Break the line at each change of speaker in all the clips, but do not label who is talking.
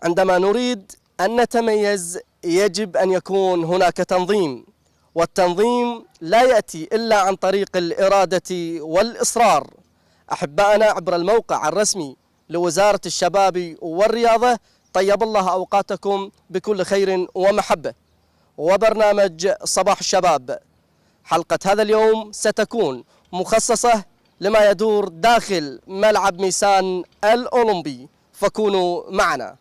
عندما نريد أن نتميز يجب أن يكون هناك تنظيم، والتنظيم لا يأتي إلا عن طريق الإرادة والإصرار. أحبائنا عبر الموقع الرسمي لوزارة الشباب والرياضة، طيب الله أوقاتكم بكل خير ومحبة. وبرنامج صباح الشباب حلقة هذا اليوم ستكون مخصصة لما يدور داخل ملعب ميسان الأولمبي، فكونوا معنا.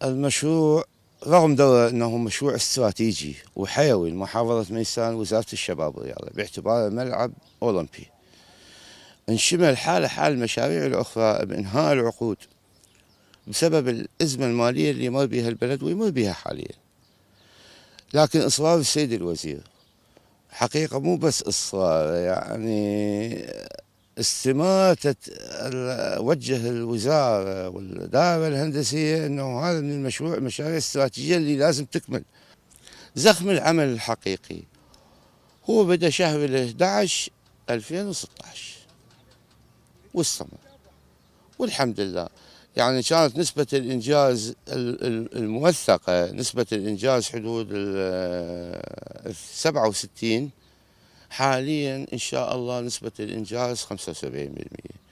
المشروع رغم دوره أنه مشروع استراتيجي وحيوي لمحافظة ميسان وزارة الشباب والرياضة باعتباره ملعب أولمبي، انشمل حال المشاريع الأخرى بإنهاء العقود بسبب الأزمة المالية اللي يمر بها البلد ويمر بها حاليا. لكن إصرار السيد الوزير حقيقة مو بس إصرار، يعني استماتة وجه الوزارة والإدارة الهندسية أنه هذا من المشاريع الاستراتيجية اللي لازم تكمل. زخم العمل الحقيقي هو بدأ شهر 11/2016 واستمر، والحمد لله يعني كانت نسبة الإنجاز الموثقة نسبة الإنجاز حدود 67، حاليا إن شاء الله نسبة الإنجاز 75%.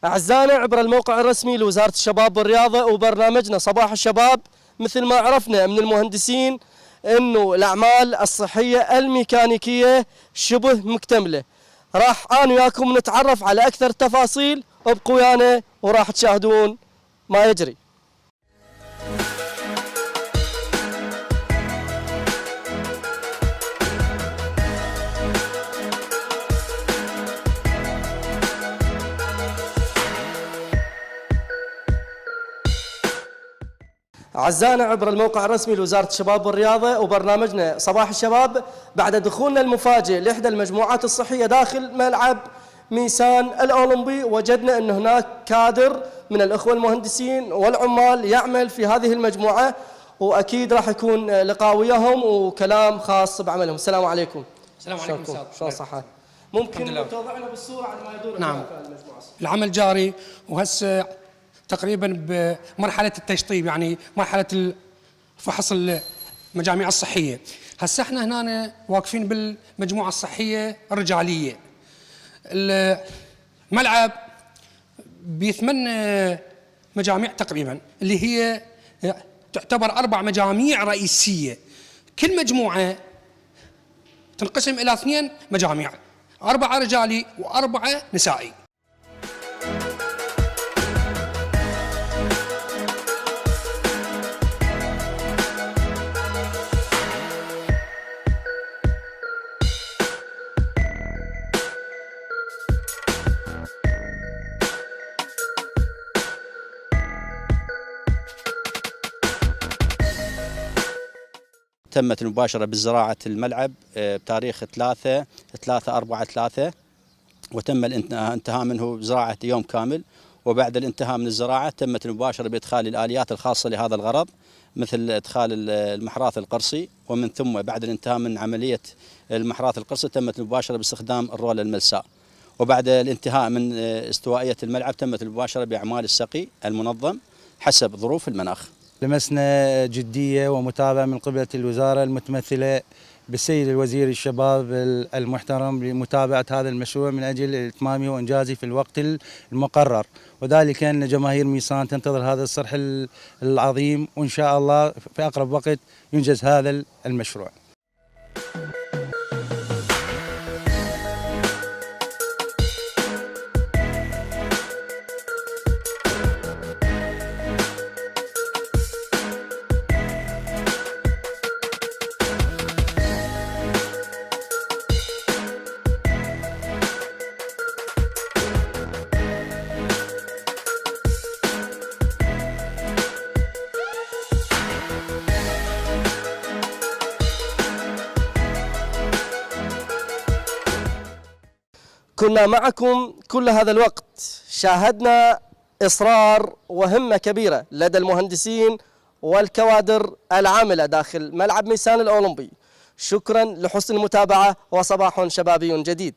أعزائنا عبر الموقع الرسمي لوزارة الشباب والرياضة وبرنامجنا صباح الشباب، مثل ما عرفنا من المهندسين أنه الأعمال الصحية الميكانيكية شبه مكتملة. راح أنا وياكم نتعرف على أكثر التفاصيل، ابقوا ويانا وراح تشاهدون ما يجري. أعزائنا عبر الموقع الرسمي لوزارة الشباب والرياضة وبرنامجنا صباح الشباب، بعد دخولنا المفاجئ لإحدى المجموعات الصحية داخل ملعب ميسان الأولمبي، وجدنا أن هناك كادر من الأخوة المهندسين والعمال يعمل في هذه المجموعة، وأكيد راح يكون لقاء وياهم وكلام خاص بعملهم. السلام عليكم.
السلام عليكم استاذ.
شلون صحة؟ ممكن توضعنا بالصورة على ما يدور.
نعم، العمل جاري وهسه تقريبا بمرحله التشطيب، يعني مرحله فحص المجاميع الصحيه. هسه احنا هنا واقفين بالمجموعه الصحيه الرجاليه. الملعب ب8 مجاميع تقريبا، اللي هي تعتبر 4 مجاميع رئيسيه. كل مجموعه تنقسم الى 2 مجاميع، 4 رجالي و4 نسائي.
تمت المباشرة بزراعة الملعب بتاريخ 3/4/3، وتم الانتهاء منه زراعة يوم كامل. وبعد الانتهاء من الزراعة تمت المباشرة بإدخال الآليات الخاصة لهذا الغرض، مثل إدخال المحراث القرصي، ومن ثم بعد الانتهاء من عملية المحراث القرصي تمت المباشرة باستخدام الرولة الملساء. وبعد الانتهاء من استوائية الملعب تمت المباشرة بأعمال السقي المنظم حسب ظروف المناخ.
لمسنا جدية ومتابعة من قبل الوزارة المتمثلة بالسيد الوزير الشباب المحترم لمتابعة هذا المشروع من أجل إتمامه وإنجازه في الوقت المقرر، وذلك أن جماهير ميسان تنتظر هذا الصرح العظيم، وإن شاء الله في أقرب وقت ينجز هذا المشروع.
كنا معكم كل هذا الوقت، شاهدنا إصرار وهمة كبيرة لدى المهندسين والكوادر العاملة داخل ملعب ميسان الأولمبي. شكرا لحسن المتابعة، وصباح شبابي جديد.